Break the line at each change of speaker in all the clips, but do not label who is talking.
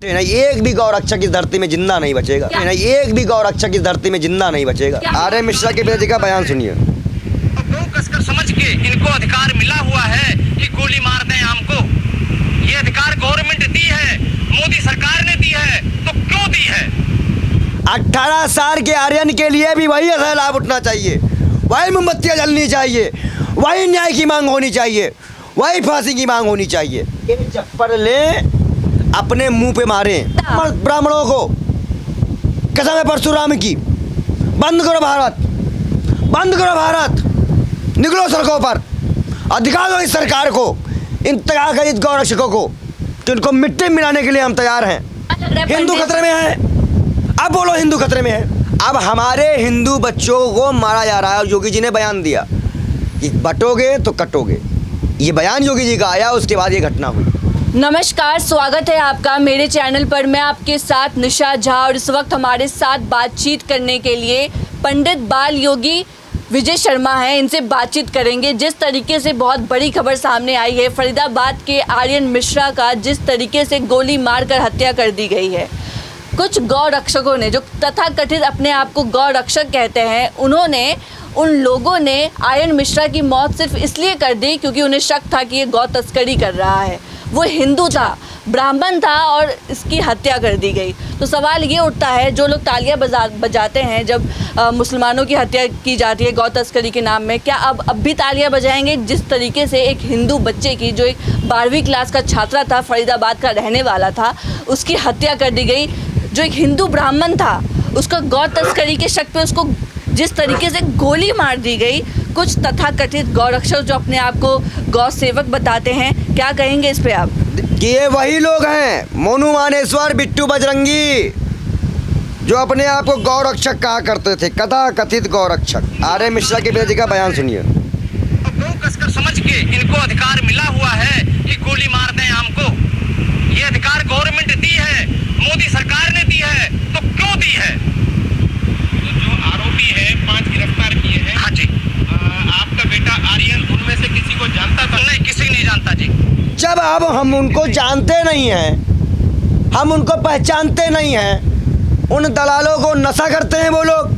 एक भी गौरक्षक इस धरती में जिंदा नहीं बचेगा। एक भी गौरक्षक इस धरती में जिंदा नहीं बचेगा। आर्यन मिश्रा के बेटे का बयान सुनिए।
कसकर समझ के इनको अधिकार मिला हुआ है कि गोली मार दें हमको। ये अधिकार गवर्नमेंट दी है, मोदी सरकार ने दी है, तो क्यों दी है?
18 साल के आर्यन के लिए भी वही असह लाभ उठना चाहिए, वही मोमबत्तियां जलनी चाहिए, वही न्याय की मांग होनी चाहिए, वही फांसी की मांग होनी चाहिए। इन चप्पल ले अपने मुंह पे मारे ब्राह्मणों को। कसम है परशुराम की। बंद करो भारत, बंद करो भारत, निकलो सड़कों पर, अधिकार दो इस सरकार को, इन तथाकथित गौरक्षकों को, तो इनको मिट्टी मिलाने के लिए हम तैयार हैं। हिंदू खतरे में है। अब बोलो हिंदू खतरे में है। अब हमारे हिंदू बच्चों को मारा जा रहा है और योगी जी ने बयान दिया कि बटोगे तो कटोगे। ये बयान योगी जी का आया, उसके बाद ये घटना हुई।
नमस्कार, स्वागत है आपका मेरे चैनल पर। मैं आपके साथ निशा झा और इस वक्त हमारे साथ बातचीत करने के लिए पंडित बाल योगी विजय शर्मा हैं। इनसे बातचीत करेंगे। जिस तरीके से बहुत बड़ी खबर सामने आई है, फरीदाबाद के आर्यन मिश्रा का जिस तरीके से गोली मारकर हत्या कर दी गई है। कुछ गौ रक्षकों ने, जो तथाकथित अपने आप को गौ रक्षक कहते हैं, उन लोगों ने आर्यन मिश्रा की मौत सिर्फ इसलिए कर दी क्योंकि उन्हें शक था कि ये गौ तस्करी कर रहा है। वो हिंदू था, ब्राह्मण था और इसकी हत्या कर दी गई। तो सवाल ये उठता है, जो लोग तालियां बजाते हैं जब मुसलमानों की हत्या की जाती है गौ तस्करी के नाम में, क्या अब भी तालियां बजाएंगे? जिस तरीके से एक हिंदू बच्चे की, जो एक 12वीं क्लास का छात्रा था, फरीदाबाद का रहने वाला था, उसकी हत्या कर दी गई। जो एक हिंदू ब्राह्मण था, उसका गौ तस्करी के शक पे उसको जिस तरीके से गोली मार दी गई। कुछ तथाकथित गौरक्षक जो अपने आप को गौ सेवक बताते हैं, क्या कहेंगे इस पे आप?
कि ये वही लोग हैं, मोनू मानेश्वर, बिट्टू बजरंगी, जो अपने आप को गौरक्षक कहा करते थे, कथित गौरक्षक। आर्यन मिश्रा के बेटे का बयान सुनिए।
कसकर समझ के इनको अधिकार मिला हुआ है कि गोली मार दें हमको। ये अधिकार गवर्नमेंट दी है, मोदी सरकार ने दी है, तो क्यों दी है? तो जो आरोपी है, 5 गिरफ्तार किए हैं। हाँ जी। आपका बेटा आर्यन उनमें से किसी को जानता था? नहीं, किसी नहीं जानता जी।
जब अब हम उनको जानते नहीं हैं, हम उनको पहचानते नहीं हैं, उन दलालों को नशा करते हैं वो लोग।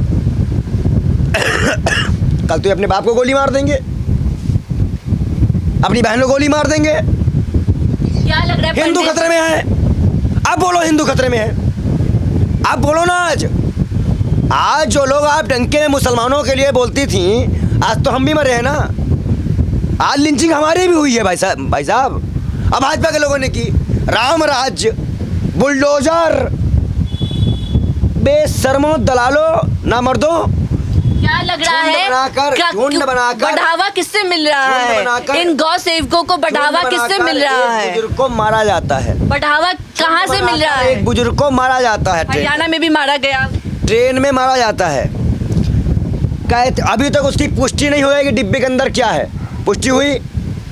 कल तो अपने बाप को गोली मार देंगे, अपनी बहन को गोली मार देंगे।
क्या लग रहा है?
हिंदू खतरे में है। अब बोलो हिंदू खतरे में है। अब बोलो ना। आज जो लोग आप डंके में मुसलमानों के लिए बोलती थी, आज तो हम भी मरे हैं ना। आज लिंचिंग हमारी भी हुई है भाई साहब। अब भाजपा के लोगों ने की। राम राज्य, बुलडोजर, बेशर्मो दलालों, ना मर्दों।
क्या लग रहा है?
झुंड बनाकर
बढ़ावा किससे मिल रहा है? इन गौ सेवकों को बढ़ावा किससे मिल रहा है?
बुजुर्ग को मारा जाता है।
बढ़ावा कहाँ से मिल रहा है?
एक बुजुर्ग को मारा जाता है।
हरियाणा में भी मारा गया,
ट्रेन में मारा जाता है। अभी तक उसकी पुष्टि नहीं हुई कि डिब्बे के अंदर क्या है। पुष्टि हुई?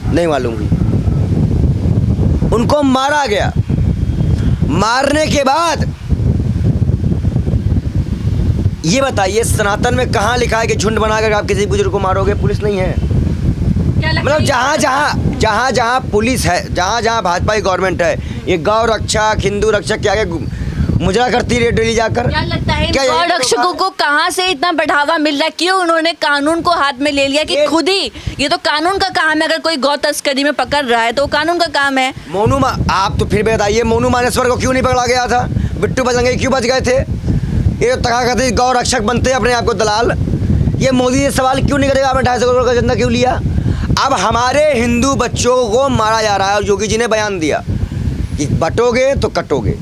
नहीं मालूम हुई। उनको मारा गया। मारने के बाद ये बताइए, सनातन में कहाँ लिखा है कि झुंड बनाकर आप किसी बुजुर्ग को मारोगे? पुलिस नहीं है। मतलब जहाँ जहाँ पुलिस है, जहाँ भाजपा की गवर्नमेंट है, ये गौ रक्षक, हिंदू रक्षक के आगे मुजरा करती है डेली जाकर।
क्या लगता है गौ रक्षकों को कहाँ से इतना बढ़ावा मिल रहा है? क्यों उन्होंने कानून को हाथ में ले लिया कि खुद ही, ये तो कानून का काम है। अगर कोई गौ तस्करी में पकड़ रहा है तो कानून का काम है।
आप तो फिर बताइए, मोनू मानेश्वर को क्यों नहीं पकड़ा गया था? बिट्टू बजरंगी क्यों बच गए थे? ये तो तथाकथित गौ रक्षक बनते हैं अपने आप को दलाल। ये मोदी ये सवाल क्यों नहीं करेगा, आपने 250 करोड़ का चंदा क्यों लिया? अब हमारे हिंदू बच्चों को मारा जा रहा है और योगी जी ने बयान दिया कि बटोगे तो कटोगे।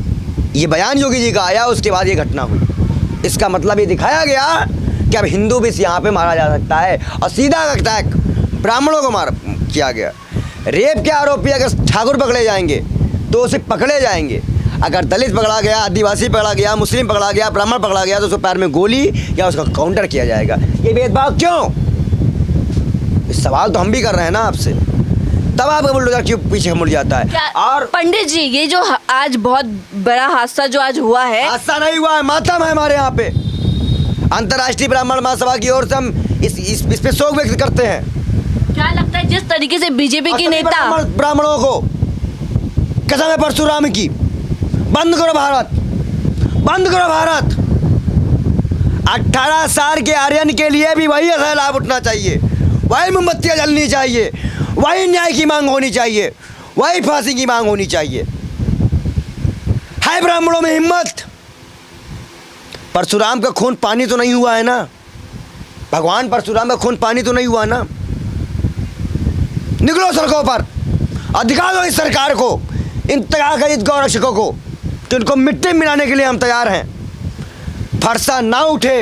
ये बयान योगी जी का आया, उसके बाद ये घटना हुई। इसका मतलब ये दिखाया गया कि अब हिंदू भी यहाँ पे मारा जा सकता है। और सीधा अटैक ब्राह्मणों को किया गया। रेप के आरोपी अगर ठाकुर पकड़े जाएंगे तो उसे पकड़े जाएंगे। अगर दलित पकड़ा गया, आदिवासी पकड़ा गया, मुस्लिम पकड़ा गया, ब्राह्मण पकड़ा गया, तो उसको पैर में गोली या उसका काउंटर किया जाएगा। ये भेदभाव क्यों? इस सवाल तो हम भी कर रहे हैं ना आपसे। तब आपका बुलडोजर क्यों पीछे मुड़ जाता है? और
पंडित जी, ये जो आज बहुत बड़ा हादसा जो आज हुआ है,
हादसा नहीं हुआ है, मातम है हमारे यहाँ पे। अंतर्राष्ट्रीय ब्राह्मण महासभा की ओर से हम इस पे शोक व्यक्त करते हैं।
क्या लगता है जिस तरीके से बीजेपी की नेता
ब्राह्मणों को, कसम है परशुराम की, बंद करो भारत, बंद करो भारत। 18 साल के आर्यन के लिए भी वही असह लाभ उठना चाहिए, वही मोमबत्तियाँ जलनी चाहिए, वही न्याय की मांग होनी चाहिए, वही फांसी की मांग होनी चाहिए। है ब्राह्मणों में हिम्मत। परशुराम का खून पानी तो नहीं हुआ है ना, भगवान परशुराम का खून पानी तो नहीं हुआ ना। निकलो सड़कों पर और दिखा दो इस सरकार को, इन तगाकरीद गौरक्षकों को कि उनको मिट्टी में मिलाने के लिए हम तैयार हैं। फरसा ना उठे,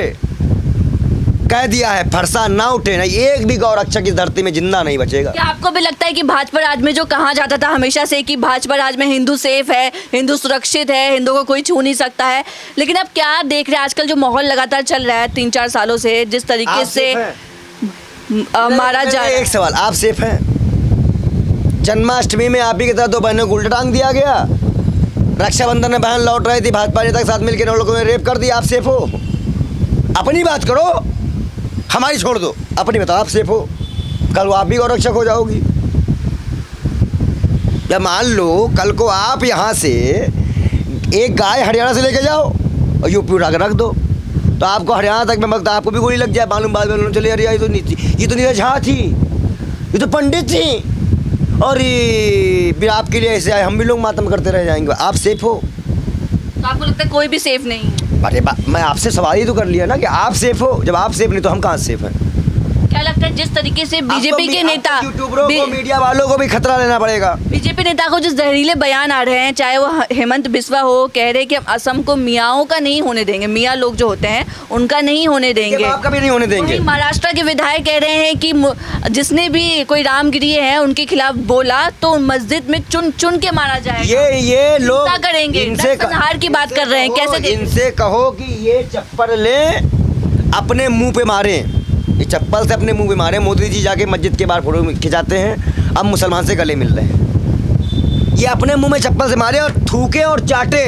कह दिया है, फरसा ना उठे ना, एक भी गौरक्षक इस धरती में जिंदा नहीं बचेगा।
क्या आपको भी लगता है कि भाजपा राज में जो कहा जाता था हमेशा से कि भाजपा राज में हिंदू सेफ है, हिंदू सुरक्षित है, हिंदू को कोई छू नहीं सकता है, लेकिन अब क्या देख रहे हैं आजकल जो माहौल लगातार चल रहा है 3-4 सालों से, जिस तरीके से मारा जा रहा है।
एक सवाल, आप सेफ हैं? जन्माष्टमी में आप ही की तरह 2 बहनों को उल्टा टांग दिया गया। रक्षाबंधन में बहन लौट रही थी, भाजपा नेता के साथ मिलकर उन लोगों ने रेप कर दिया। आप सेफ हो? अपनी बात करो, हमारी छोड़ दो, अपनी बताओ, आप सेफ हो? कल वो आप भी गौरक्षक हो जाओगी। या मान लो कल को आप यहाँ से एक गाय हरियाणा से लेके जाओ और यूपी उठा कर रख दो, तो आपको हरियाणा तक में वक्त आपको भी गोली लग जाए। मालूम बाद में चले अरे ये तो नहीं थी, ये तो नीरज झा थी, ये तो पंडित थी, और ये आपके लिए ऐसे आए, हम भी लोग मातम करते रह जाएंगे। आप सेफ हो?
तो आपको लगता है कोई भी सेफ नहीं है?
अरे मैं आपसे सवाल ही तो कर लिया ना कि आप सेफ हो। जब आप सेफ नहीं तो हम कहाँ सेफ हैं?
क्या लगता है जिस तरीके से बीजेपी के नेता,
यूट्यूबरों को, मीडिया वालों को भी खतरा लेना पड़ेगा।
बीजेपी नेता को जो जहरीले बयान आ रहे हैं, चाहे वो हेमंत बिस्वा हो, कह रहे हैं कि हम असम को मियाओं का नहीं होने देंगे, मियाँ लोग जो होते हैं उनका नहीं होने देंगे,
आपका भी नहीं होने देंगे।
महाराष्ट्र के विधायक कह रहे हैं कि जिसने भी कोई रामगिरी है उनके खिलाफ बोला तो मस्जिद में चुन चुन के मारा जाएगा।
ये लोग
क्या करेंगे?
इनसे
संहार की बात कर रहे हैं, कैसे
इनसे कहो कि ये चप्पल ले अपने मुंह पे मारे, ये चप्पल से अपने मुंह पे मारे। मोदी जी जाके मस्जिद के बाहर फोटो खिंचाते हैं, अब मुसलमान से गले मिल रहे हैं। ये अपने मुंह में चप्पल से मारे और थूके और चाटे।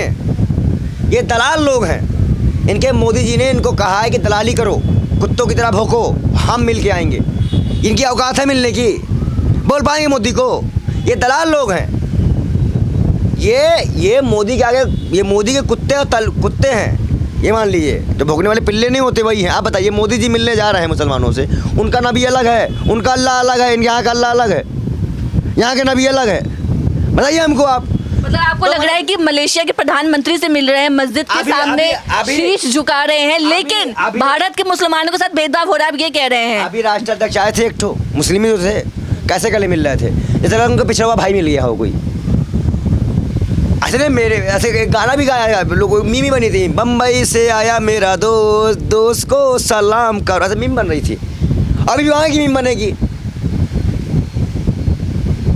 ये दलाल लोग हैं, इनके मोदी जी ने इनको कहा है कि दलाली करो, कुत्तों की तरह भौंको, हम मिल के आएंगे। इनकी औकात है मिलने की? बोल पाएंगे मोदी को? ये दलाल लोग हैं, ये मोदी के आगे, ये मोदी के कुत्ते और कुत्ते हैं, ये मान लीजिए। जो भोगने वाले पिल्ले नहीं होते वही हैं। आप बताइए, मोदी जी मिलने जा रहे हैं मुसलमानों से, उनका नबी अलग है, उनका अल्लाह अलग है, इनके यहाँ का अल्लाह अलग है, यहाँ के नबी अलग है। बताइए हमको आप।
मतलब आपको लग रहा है कि मलेशिया के प्रधानमंत्री से मिल रहे हैं, मस्जिद के सामने शीश झुका रहे हैं, लेकिन भारत के मुसलमानों के साथ भेदभाव हो रहा है, आप ये कह रहे हैं?
अभी राष्ट्राध्यक्ष आए थे, एक ठो मुस्लिम ही थे, कैसे गले मिल रहे थे, जैसे उनका पिछड़ा हुआ भाई मिल गया हो कोई। ऐसे मेरे ऐसे एक गाना भी गाया लोगों, मीमी बनी थी, बम्बई से आया मेरा दोस्त, दोस्त को सलाम कर, ऐसे मीम बन रही थी। अभी भी वहाँ की मीम बनेगी।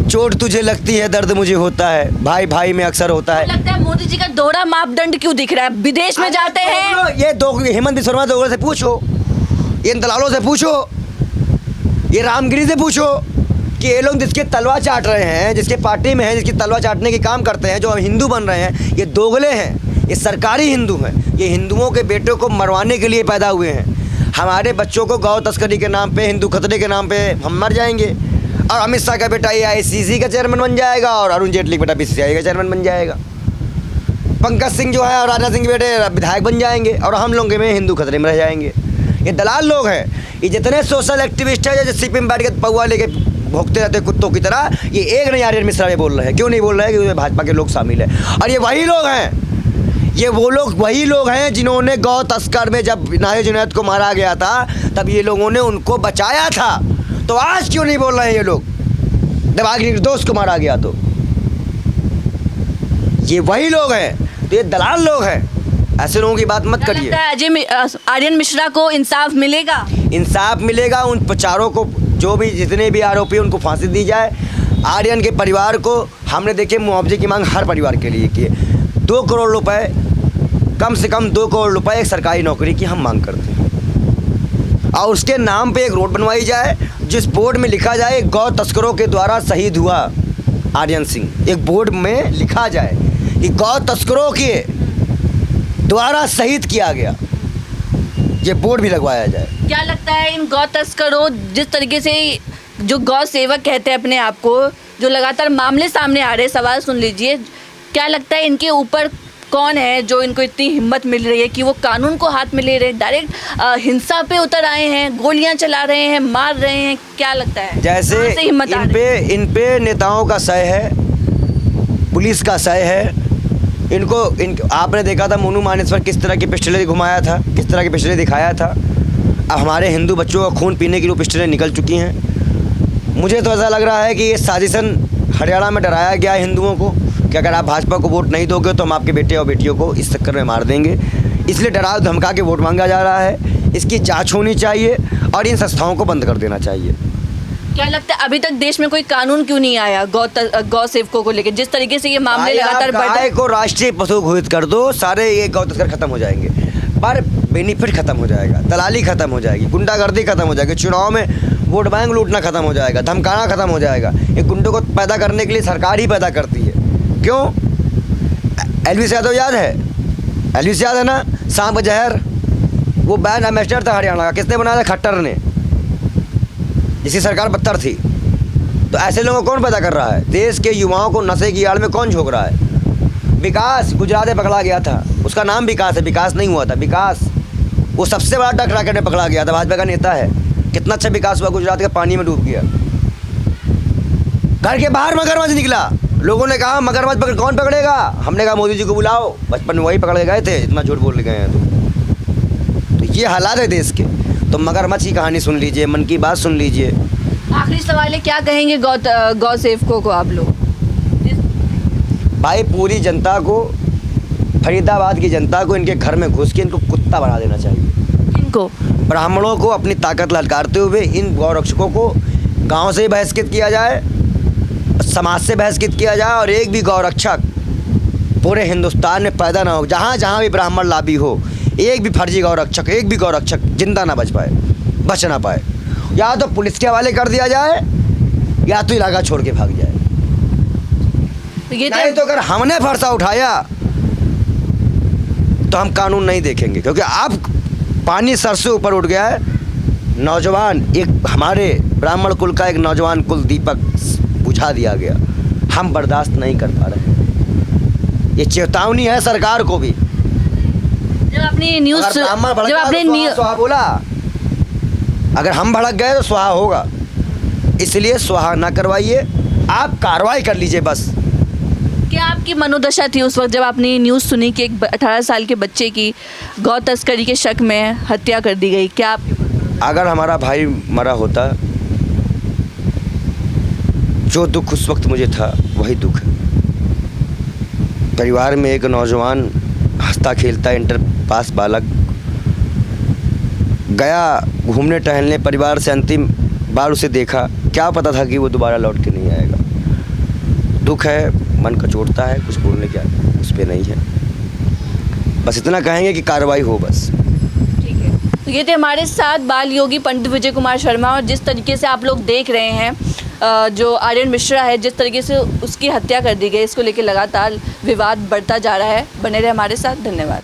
चोट तुझे लगती है, दर्द मुझे होता है, भाई भाई में अक्सर होता है।
लगता है मोदी जी का दोहरा मापदंड क्यों दिख रहा है? विदेश में जाते हैं,
ये दो हेमंत बिस्वा दोगले से पूछो, ये दलालों से पूछो, ये रामगिरी से पूछो कि ये लोग जिसके तलवा चाट रहे हैं, जिसके पार्टी में हैं, जिसकी तलवा चाटने के काम करते हैं, जो हिंदू बन रहे हैं, ये दोगले हैं, ये सरकारी हिंदू हैं। ये हिंदुओं के बेटों को मरवाने के लिए पैदा हुए हैं। हमारे बच्चों को गौ तस्करी के नाम पे, हिंदू खतरे के नाम पे हम मर जाएंगे। और अमित शाह का बेटा AICC का चेयरमैन बन जाएगा और अरुण जेटली का बेटा BCCI का चेयरमैन बन जाएगा। पंकज सिंह जो है और राजनाथ सिंह के बेटे विधायक बन जाएंगे और हम लोग में हिंदू खतरे में रह जाएंगे। ये दलाल लोग हैं। ये जितने सोशल एक्टिविस्ट है, जैसे CPM बैठ के पौवा लेके भोगते रहते कुत्तों की तरह, ये एक नहीं आर्यन मिश्रा ये बोल रहे हैं। क्यों नहीं बोल रहे हैं? क्योंकि भाजपा के लोग शामिल हैं। और ये वही लोग हैं, ये वो लोग वही लोग हैं जिन्होंने गौ तस्कर में जब नाहिद जुनैद को मारा गया था तब ये लोगों ने उनको बचाया था। तो आज क्यों नहीं बोल रहे हैं ये लोग जब आगे निर्दोष को मारा गया? तो ये वही लोग हैं, तो ये दलाल लोग हैं। ऐसे लोगों की बात मत करिए।
आर्यन मिश्रा को इंसाफ मिलेगा? इंसाफ
मिलेगा। उन प्रचारों को, जो भी जितने भी आरोपी हैं, उनको फांसी दी जाए। आर्यन के परिवार को हमने देखे मुआवजे की मांग हर परिवार के लिए की है। 2 करोड़ रुपए, कम से कम 2 करोड़ रुपए एक सरकारी नौकरी की हम मांग करते हैं। और उसके नाम पे एक रोड बनवाई जाए जिस बोर्ड में लिखा जाए गौ तस्करों के द्वारा शहीद हुआ आर्यन सिंह। एक बोर्ड में लिखा जाए कि गौ तस्करों के द्वारा शहीद किया गया, ये बोर्ड भी लगवाया जाए।
क्या लगता है इन गौ तस्करों, जिस तरीके से जो गौ सेवक कहते हैं अपने आप को, जो लगातार मामले सामने आ रहे हैं, सवाल सुन लीजिए, क्या लगता है इनके ऊपर कौन है जो इनको इतनी हिम्मत मिल रही है कि वो कानून को हाथ में ले रहे हैं, डायरेक्ट हिंसा पे उतर आए हैं, गोलियां चला रहे हैं, मार रहे हैं? क्या लगता है
जैसे
कहाँ से हिम्मत आ रही है?
इन पे नेताओं का सय है, पुलिस का सय है। आपने देखा था मोनू मानेसर किस तरह की पिस्टलें घुमाया था, किस तरह की पिस्टलें दिखाया था। अब हमारे हिंदू बच्चों का खून पीने के लिए पिस्टलें निकल चुकी हैं। मुझे तो ऐसा लग रहा है कि ये साजिशन हरियाणा में डराया गया है हिंदुओं को कि अगर आप भाजपा को वोट नहीं दोगे तो हम आपके बेटे और बेटियों को इस चक्कर में मार देंगे, इसलिए डरा धमका के वोट मांगा जा रहा है। इसकी जांच होनी चाहिए और इन संस्थाओं को बंद कर देना चाहिए।
क्या लगता है अभी तक देश में कोई कानून क्यों नहीं आया गौ सेवकों को लेकर? जिस तरीके से ये मामले लगातार बढ़ रहे हैं,
को राष्ट्रीय पशु घोषित कर दो, सारे ये गौ तस्कर खत्म हो जाएंगे, पर बेनिफिट खत्म हो जाएगा, दलाली खत्म हो जाएगी, गुंडागर्दी खत्म हो जाएगी, चुनाव में वोट बैंक लूटना खत्म हो जाएगा, धमकाना खत्म हो जाएगा। ये गुंडों को पैदा करने के लिए सरकार ही पैदा करती है। क्यों? एलविस यादव याद है? एलविस याद है ना? सांप जहर, वो बैन एम्बेसडर था हरियाणा का, किसने बनाया था? खट्टर ने, जिसकी सरकार बदतर थी। तो ऐसे लोगों को कौन पैदा कर रहा है? देश के युवाओं को नशे की आड़ में कौन झोंक रहा है? विकास गुजरात में पकड़ा गया था, उसका नाम विकास है, विकास नहीं हुआ था, विकास। वो सबसे बड़ा ड्रग रैकेट में पकड़ा गया था, भाजपा का नेता है। कितना अच्छा विकास हुआ गुजरात का, पानी में डूब गया। घर के बाहर मगरमच्छ निकला, लोगों ने कहा मगरमच्छ पकड़ कौन पकड़ेगा? हमने कहा मोदी जी को बुलाओ, बचपन में वही पकड़ के गए थे, इतना झूठ बोल के गए हैं। तो ये हालात है देश के। तो मगरमच्छ की कहानी सुन लीजिए, मन की बात सुन लीजिए।
आखिरी सवाल है, क्या कहेंगे गौ सेवकों को आप लोग?
भाई पूरी जनता को, फरीदाबाद की जनता को इनके घर में घुस के इनको कुत्ता बना देना चाहिए।
इनको
ब्राह्मणों को अपनी ताकत ललकारते हुए इन गौरक्षकों को गांव से ही बहिष्कृत किया जाए, समाज से बहिष्कृत किया जाए, और एक भी गौरक्षक पूरे हिंदुस्तान में पैदा ना हो, जहाँ जहाँ भी ब्राह्मण लाभी हो, एक भी फर्जी गौरक्षक, एक भी गौरक्षक जिंदा ना बच ना पाए। या तो पुलिस के हवाले कर दिया जाए या तो इलाका छोड़ के भाग जाए।
ये
नहीं तो अगर हमने फरसा उठाया तो हम कानून नहीं देखेंगे, क्योंकि अब पानी सर से ऊपर उठ गया है। नौजवान, एक हमारे ब्राह्मण कुल का एक नौजवान कुल दीपक बुझा दिया गया, हम बर्दाश्त नहीं कर पा रहे। ये चेतावनी है सरकार को भी।
जब अपनी न्यूज़
बोला, अगर हम भड़क गए तो स्वाहा होगा, इसलिए स्वाहा ना करवाइए, आप कार्रवाई कर लीजिए बस।
क्या आपकी मनोदशा थी उस वक्त जब आपने न्यूज़ सुनी कि एक 18 साल के बच्चे की गौ तस्करी के शक में हत्या कर दी गई? क्या
अगर हमारा भाई मरा होता, जो दुख उस वक्त मुझे था वही दुख है। परिवार में एक नौजवान हंसता खेलता इंटर पास बालक गया घूमने टहलने, परिवार से अंतिम बार उसे देखा, क्या पता था कि वो दोबारा लौट के नहीं आएगा। दुख है, मन कचोटता है, कुछ बोलने क्या उस पर नहीं है। बस इतना कहेंगे कि कार्रवाई हो बस।
ठीक है, तो ये थे हमारे साथ बाल योगी पंडित विजय कुमार शर्मा। और जिस तरीके से आप लोग देख रहे हैं, जो आर्यन मिश्रा है, जिस तरीके से उसकी हत्या कर दी गई, इसको लेकर लगातार विवाद बढ़ता जा रहा है। बने रहे हमारे साथ, धन्यवाद।